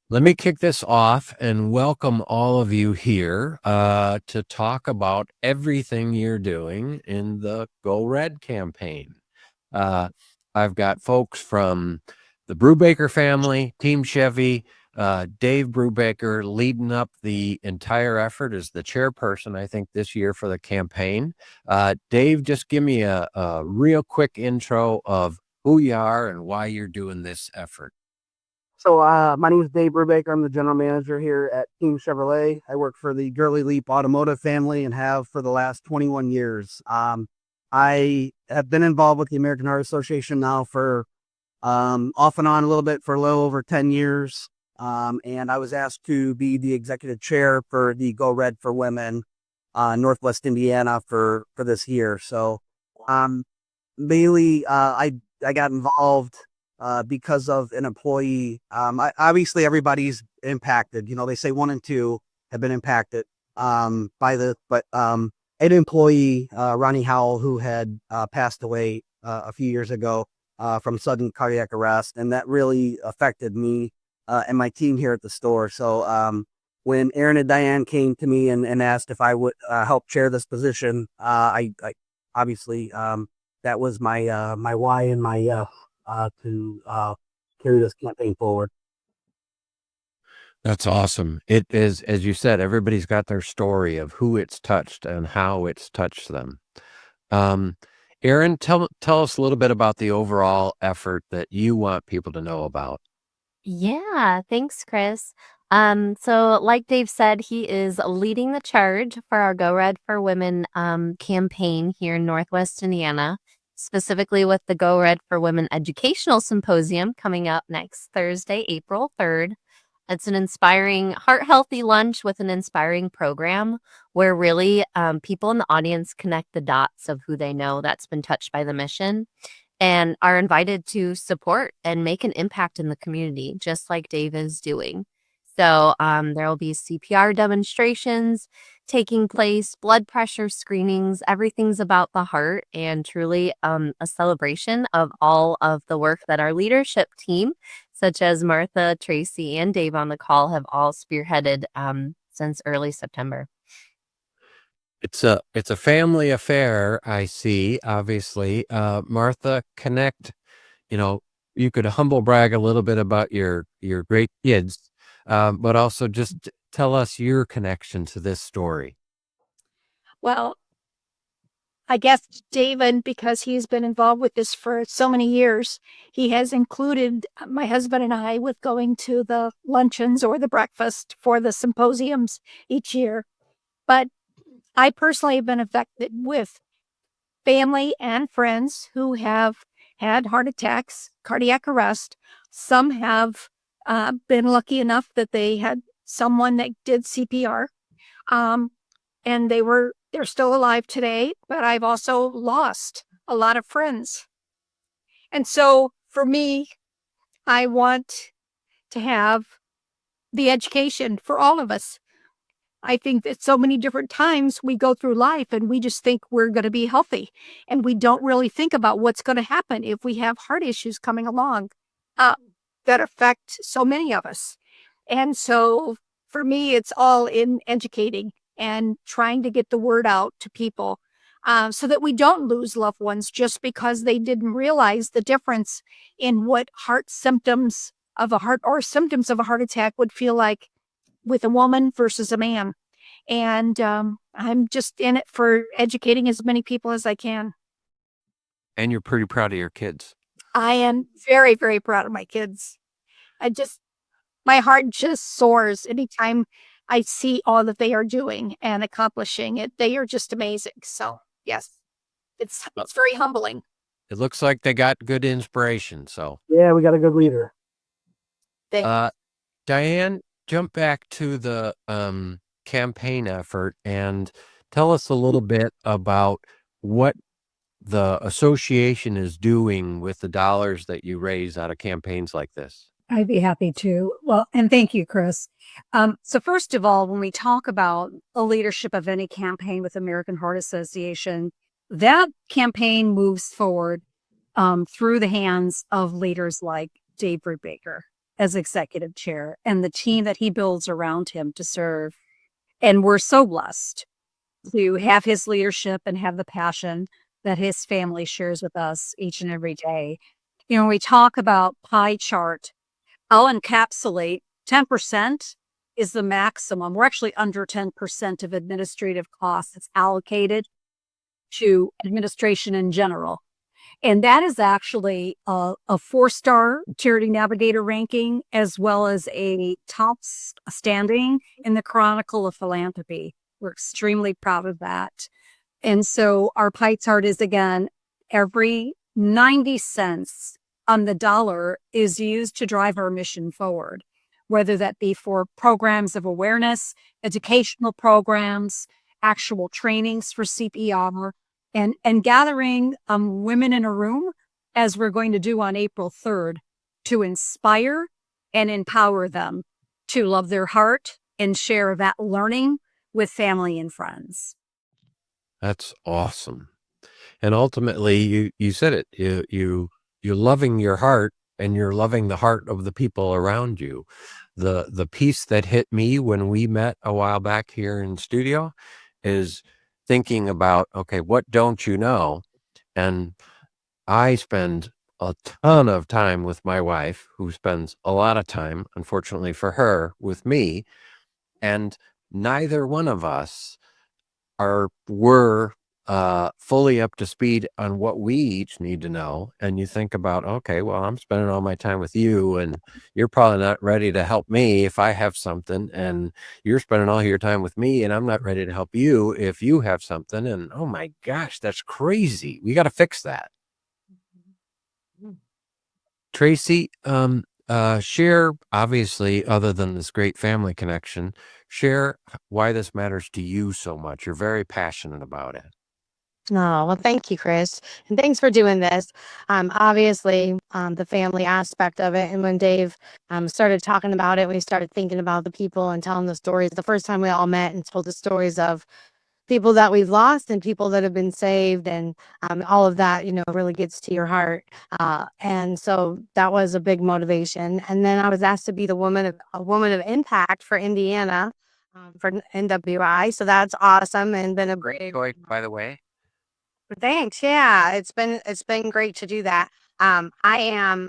Let me kick this off and welcome all of you here to talk about everything you're doing in the Go Red campaign. Uh, I've got folks from the Brubaker family, Team Chevy, Dave Brubaker leading up the entire effort as the chairperson, I think, this year for the campaign. Dave, just give me a real quick intro of who you are and why you're doing this effort. So my name is Dave Brubaker. I'm the general manager here at Team Chevrolet. I work for the Gurley Leap Automotive family and have for the last 21 years. I have been involved with the American Heart Association now for off and on a little bit for a little over 10 years. And I was asked to be the executive chair for the Go Red for Women Northwest Indiana for this year. So mainly I got involved because of an employee. Obviously, everybody's impacted. You know, they say 1 and 2 have been impacted but an employee, Ronnie Howell, who had passed away a few years ago from sudden cardiac arrest, and that really affected me and my team here at the store. So when Erin and Diane came to me and asked if I would help chair this position, I obviously that was my why and my to carry this campaign forward. That's awesome. It is, as you said, everybody's got their story of who it's touched and how it's touched them. Erin, tell us a little bit about the overall effort that you want people to know about. Yeah, thanks, Chris. So like Dave said, he is leading the charge for our Go Red for Women campaign here in Northwest Indiana, specifically with the Go Red for Women Educational Symposium coming up next Thursday, April 3rd. It's an inspiring, heart-healthy lunch with an inspiring program where really people in the audience connect the dots of who they know that's been touched by the mission and are invited to support and make an impact in the community, just like Dave is doing. So there will be CPR demonstrations taking place, blood pressure screenings, everything's about the heart, and truly a celebration of all of the work that our leadership team, such as Martha, Traci, and Dave on the call, have all spearheaded since early September. It's a family affair, I see, obviously. Martha, connect, you know, you could humble brag a little bit about your great kids, but also just tell us your connection to this story. Well, I guess David, because he's been involved with this for so many years, he has included my husband and I with going to the luncheons or the breakfast for the symposiums each year. But I personally have been affected with family and friends who have had heart attacks, cardiac arrest. Some have been lucky enough that they had someone that did CPR. And they're still alive today, but I've also lost a lot of friends. And so for me, I want to have the education for all of us. I think that so many different times we go through life and we just think we're going to be healthy, and we don't really think about what's going to happen if we have heart issues coming along that affect so many of us. And so for me, it's all in educating and trying to get the word out to people so that we don't lose loved ones just because they didn't realize the difference in what heart symptoms of a heart or symptoms of a heart attack would feel like with a woman versus a man. And I'm just in it for educating as many people as I can. And you're pretty proud of your kids. I am very, very proud of my kids. My heart just soars anytime I see all that they are doing and accomplishing it. They are just amazing. So yes, it's very humbling. It looks like they got good inspiration. So Yeah, we got a good leader. Diane, jump back to the campaign effort and tell us a little bit about what the association is doing with the dollars that you raise out of campaigns like this. I'd be happy to. Well, and thank you, Chris. So first of all, when we talk about the leadership of any campaign with American Heart Association, that campaign moves forward through the hands of leaders like Dave Brubaker. as executive chair and the team that he builds around him to serve. And we're so blessed to have his leadership and have the passion that his family shares with us each and every day. You know, when we talk about pie chart, I'll encapsulate 10% is the maximum. We're actually under 10% of administrative costs that's allocated to administration in general. And that is actually a 4-star Charity Navigator ranking, as well as a top standing in the Chronicle of Philanthropy. We're extremely proud of that. And so our pie chart is, again, every 90 cents on the dollar is used to drive our mission forward, whether that be for programs of awareness, educational programs, actual trainings for CPR, and gathering women in a room, as we're going to do on April 3rd, to inspire and empower them to love their heart and share that learning with family and friends. That's awesome. And ultimately, you said it. You're loving your heart, and you're loving the heart of the people around you. The piece that hit me when we met a while back here in studio is thinking about, okay, what don't you know? And I spend a ton of time with my wife, who spends a lot of time, unfortunately for her, with me, and neither one of us were fully up to speed on what we each need to know. And you think about, okay, well, I'm spending all my time with you, and you're probably not ready to help me if I have something, and you're spending all your time with me, and I'm not ready to help you if you have something. And oh my gosh, that's crazy. We got to fix that. Traci, share, obviously, other than this great family connection, share why this matters to you so much. You're very passionate about it. Oh, well, thank you, Chris. And thanks for doing this. Obviously, the family aspect of it. And when Dave started talking about it, we started thinking about the people and telling the stories. The first time we all met and told the stories of people that we've lost and people that have been saved, and all of that, really gets to your heart. And so that was a big motivation. And then I was asked to be a woman of impact for Indiana, for NWI. So that's awesome, and been a Great choice, by the way. Thanks. Yeah, it's been great to do that. I'm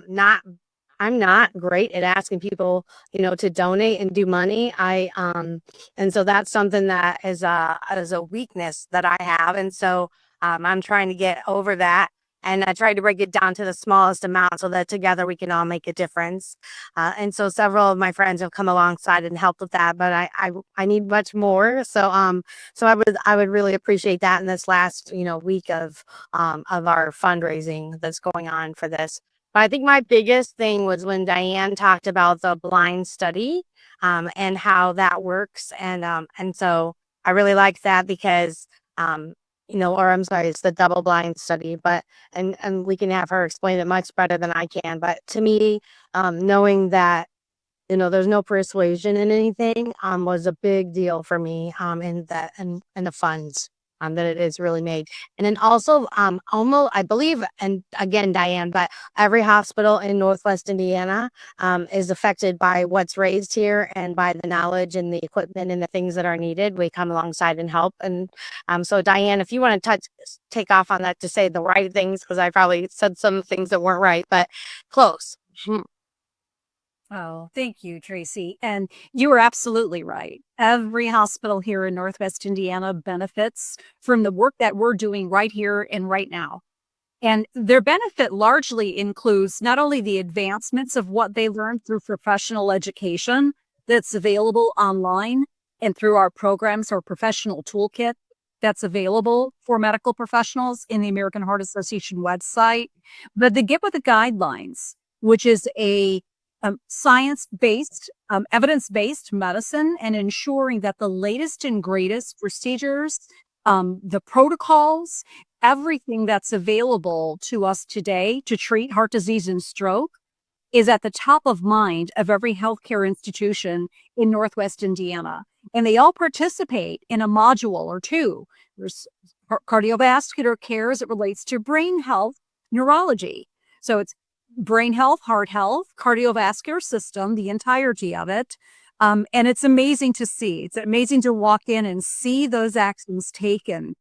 not great at asking people, to donate and do money. And so that's something that is a weakness that I have. And so I'm trying to get over that. And I tried to break it down to the smallest amount so that together we can all make a difference. And so several of my friends have come alongside and helped with that, but I need much more. So I would really appreciate that in this last, week of our fundraising that's going on for this. But I think my biggest thing was when Diane talked about the blind study, and how that works. And so I really like that because, or I'm sorry, it's the double blind study, but, and we can have her explain it much better than I can. But to me, knowing that, there's no persuasion in anything, was a big deal for me, in that, and the funds, that it is really made. And then also, almost, I believe, and again, Diane, but every hospital in Northwest Indiana, is affected by what's raised here and by the knowledge and the equipment and the things that are needed. We come alongside and help. And so Diane, if you want to take off on that to say the right things, because I probably said some things that weren't right, but close. Oh, thank you, Traci. And you are absolutely right. Every hospital here in Northwest Indiana benefits from the work that we're doing right here and right now. And their benefit largely includes not only the advancements of what they learned through professional education that's available online and through our programs or professional toolkit that's available for medical professionals in the American Heart Association website, but they get with the guidelines, which is a science-based, evidence-based medicine, and ensuring that the latest and greatest procedures, the protocols, everything that's available to us today to treat heart disease and stroke is at the top of mind of every healthcare institution in Northwest Indiana. And they all participate in a module or two. There's cardiovascular care as it relates to brain health, neurology. So it's brain health, heart health, cardiovascular system, the entirety of it. And it's amazing to see. It's amazing to walk in and see those actions taken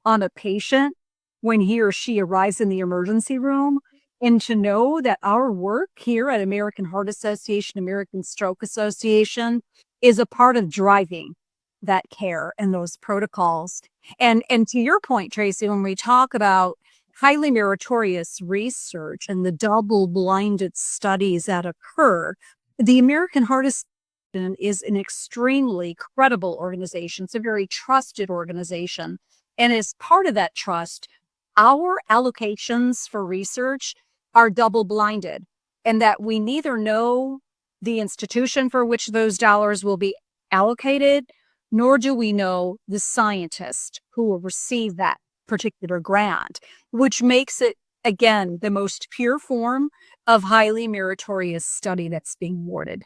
on a patient when he or she arrives in the emergency room, and to know that our work here at American Heart Association, American Stroke Association is a part of driving that care and those protocols. And to your point, Traci, when we talk about highly meritorious research and the double-blinded studies that occur, the American Heart Association is an extremely credible organization. It's a very trusted organization. And as part of that trust, our allocations for research are double-blinded, and that we neither know the institution for which those dollars will be allocated, nor do we know the scientist who will receive that particular grant, which makes it, again, the most pure form of highly meritorious study that's being awarded.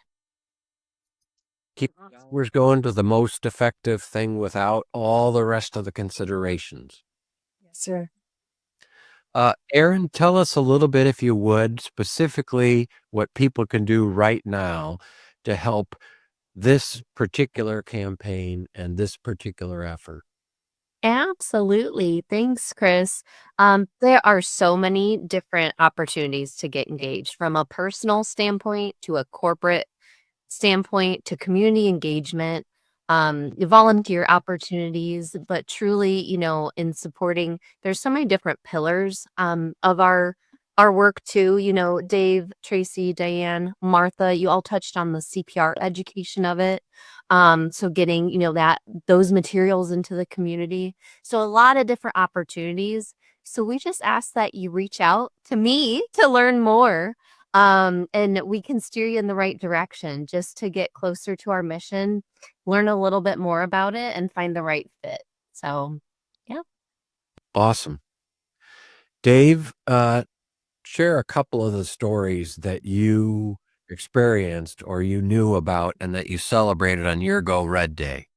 Keep we're going to the most effective thing without all the rest of the considerations. Yes, sir. Erin, tell us a little bit, if you would, specifically what people can do right now to help this particular campaign and this particular effort. Absolutely. Thanks, Chris. There are so many different opportunities to get engaged, from a personal standpoint to a corporate standpoint to community engagement, volunteer opportunities, but truly, in supporting, there's so many different pillars of our work too. Dave, Traci, Diane, Martha, you all touched on the CPR education of it. So getting, those materials into the community. So a lot of different opportunities. So we just ask that you reach out to me to learn more. And we can steer you in the right direction just to get closer to our mission, learn a little bit more about it, and find the right fit. So, yeah. Awesome. Dave, share a couple of the stories that you experienced or you knew about and that you celebrated on your Go Red Day.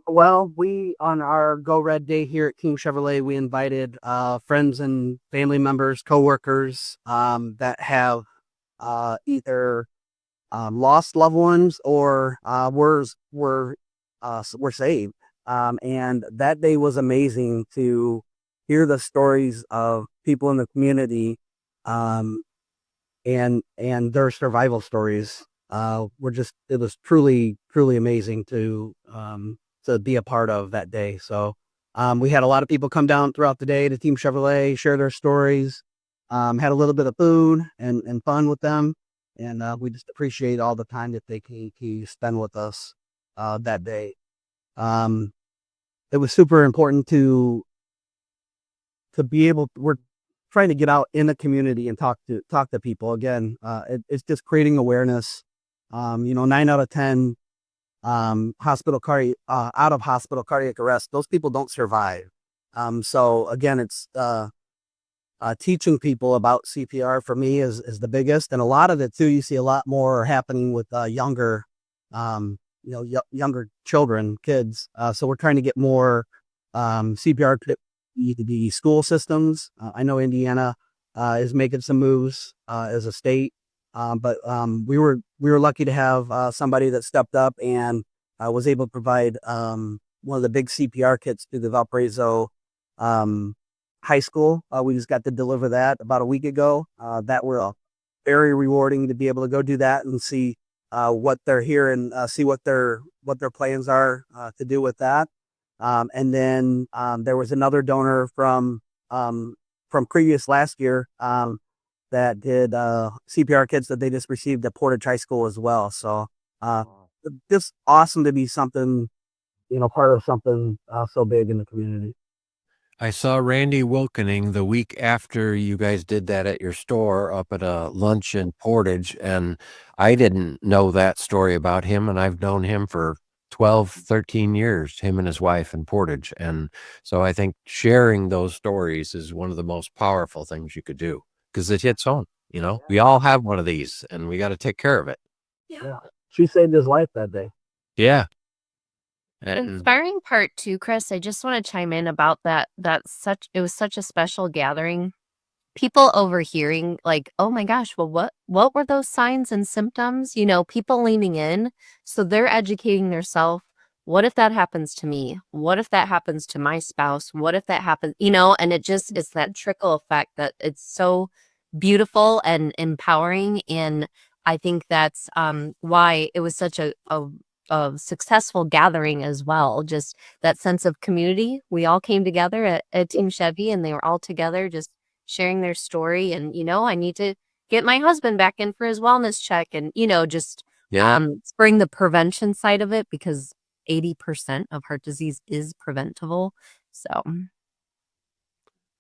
Well, we on our Go Red Day here at King Chevrolet, we invited friends and family members, coworkers that have either lost loved ones or were saved. And that day was amazing to hear the stories of people in the community and their survival stories. It was truly amazing to be a part of that day. So we had a lot of people come down throughout the day to Team Chevrolet, share their stories, had a little bit of food and fun with them. And we just appreciate all the time that they can spend with us that day. It was super important to be able. We're trying to get out in the community and talk to people. Again, it's just creating awareness. 9 out of 10 out of hospital cardiac arrest, those people don't survive. So again, it's teaching people about CPR for me is the biggest, and a lot of it too. You see a lot more happening with younger, younger children, kids. So we're trying to get more CPR to the school systems. I know Indiana is making some moves as a state, but we were lucky to have somebody that stepped up and was able to provide one of the big CPR kits to the Valparaiso high school. We just got to deliver that about a week ago. That were very rewarding to be able to go do that and see what they're here and see what their plans are to do with that. And then there was another donor from previous last year that did CPR kits that they just received at Portage High School as well. So just awesome to be something, part of something so big in the community. I saw Randy Wilkening the week after you guys did that at your store up at a lunch in Portage, and I didn't know that story about him, and I've known him for 12, 13 years, him and his wife in Portage. And so I think sharing those stories is one of the most powerful things you could do, because it hits home. We all have one of these and we got to take care of it. Yeah. She saved his life that day. Yeah. The inspiring part too, Chris, I just want to chime in about that. It was such a special gathering people overhearing like, oh my gosh, well, what were those signs and symptoms? People leaning in, so they're educating themselves. What if that happens to me? What if that happens to my spouse? What if that happens? And it just is that trickle effect that it's so beautiful and empowering. And I think that's why it was such a successful gathering as well. Just that sense of community. We all came together at Team Chevy, and they were all together just sharing their story. And, I need to get my husband back in for his wellness check, and, just bring the prevention side of it, because 80% of heart disease is preventable. So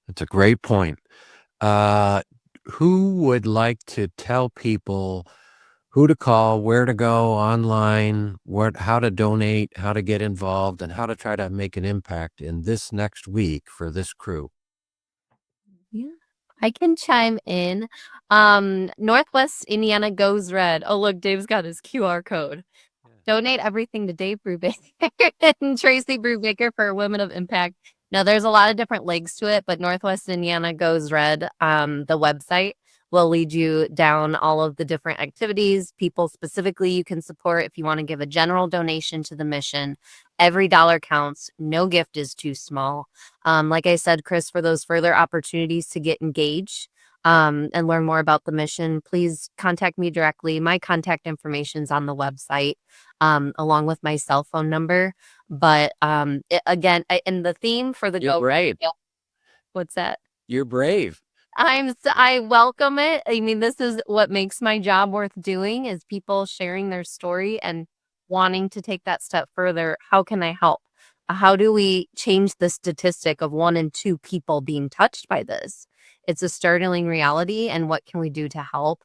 That's a great point. Who would like to tell people who to call, where to go online, how to donate, how to get involved, and how to try to make an impact in this next week for this crew? yeah, I can chime in. Northwest Indiana goes red. Oh, look, Dave's got his QR code. Donate everything to Dave Brubaker and Traci Brubaker for Women of Impact. Now, there's a lot of different links to it, but Northwest Indiana Goes Red, the website, will lead you down all of the different activities, people specifically you can support if you want to give a general donation to the mission. Every dollar counts. No gift is too small. Like I said, Chris, for those further opportunities to get engaged, and learn more about the mission, please contact me directly. My contact information is on the website, along with my cell phone number. But and the theme for the You're brave. What's that? You're brave. I welcome it. I mean, this is what makes my job worth doing, is people sharing their story and wanting to take that step further. How can I help? How do we change the statistic of 1 in 2 people being touched by this? It's a startling reality, and what can we do to help?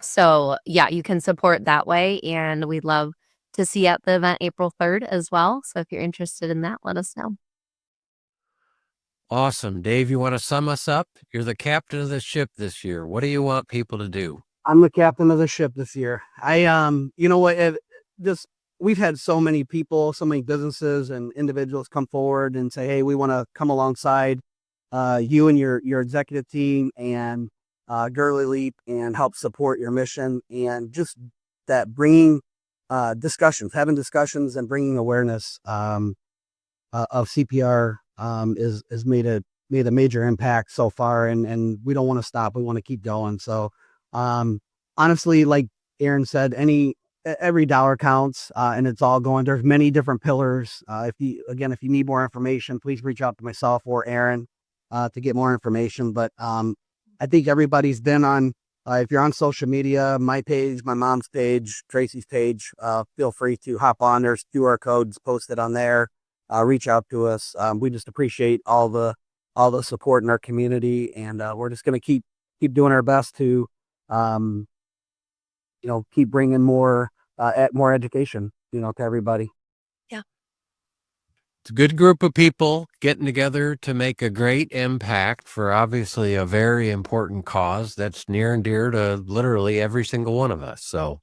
So yeah, you can support that way, and we'd love to see you at the event April 3rd as well. So if you're interested in that, let us know. Awesome. Dave, you want to sum us up? You're the captain of the ship this year. What do you want people to do? I'm the captain of the ship this year. You know what? We've had so many people, so many businesses and individuals come forward and say, "Hey, we want to come alongside you and your executive team and Girly Leap and help support your mission." And just that bringing having discussions and bringing awareness of CPR is made a major impact so far, and we don't want to stop. We want to keep going. So honestly, like Erin said, every dollar counts, and it's all going. There's many different pillars. If you need more information, please reach out to myself or Erin to get more information. But I think everybody's been on. If you're on social media, my page, my mom's page, Tracy's page, feel free to hop on. There's QR codes posted on there. Reach out to us. We just appreciate all the support in our community, and we're just going to keep doing our best to, keep bringing more education, to everybody. Yeah, It's a good group of people getting together to make a great impact for obviously a very important cause that's near and dear to literally every single one of us. So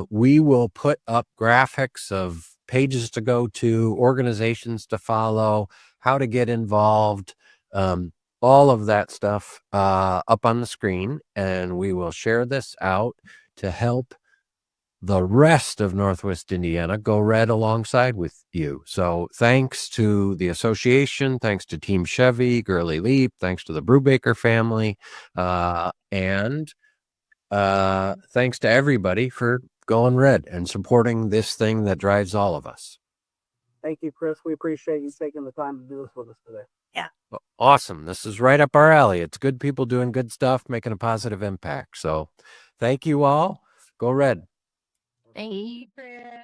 we will put up graphics of pages to go to, organizations to follow, how to get involved, all of that stuff up on the screen. And we will share this out to help the rest of Northwest Indiana go red alongside with you. So thanks to the association, thanks to Team Chevy, Girly Leap, thanks to the Brubaker family, and thanks to everybody for going red and supporting this thing that drives all of us. Thank you, Chris. We appreciate you taking the time to do this with us today. yeah. Awesome. This is right up our alley. It's good people doing good stuff, making a positive impact. So thank you all. Go red. Thank you, Chris.